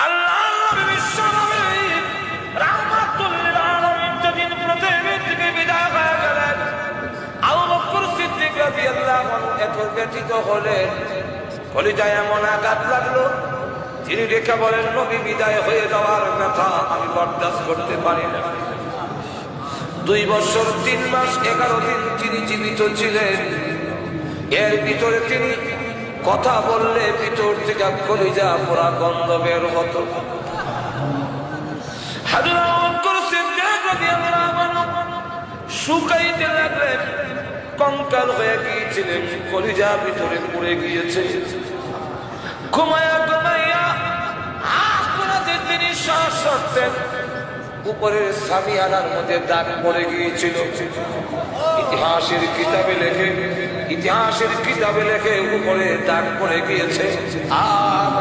আল্লাহ নবী বিশ্বনবী রাহমাতুল লিল আলামিন যেদিন পৃথিবী থেকে বিদায় হয়ে গেলেন, আবু বকর সিদ্দিক রাদিয়াল্লাহু আনহু এত ব্যথিত হলেন, কলিজায় এমন আঘাত লাগলো। তিনি রেখে বলেন, নবী বিদায় হয়ে যাওয়ার ব্যথা আমি বরদাস্ত করতে পারি না। 2 বছর 3 মাস 11 দিন তিনি জীবিত ছিলেন। এর ভিতরে তিনি কথা বললে ভিতর থেকে কলিজা পোড়া গন্ধ বের হতো। হযরত আবু বকর সিদ্দিক রাদিয়াল্লাহু আনহু শুকাইতে লাগলেন, কঙ্কাল হয়ে গিয়েছিলেন, কলিজা ভিতরে পুড়ে গিয়েছে। ঘুমায়া ঘুমাইয়া আপনাদের তিনি শ্বাস ছাড়তেন, উপরের সামিয়ানার মধ্যে দাগ পড়ে গিয়েছিল। ইতিহাসের কিতাবে লেখে উপরে দাগ পড়ে গিয়েছে। আর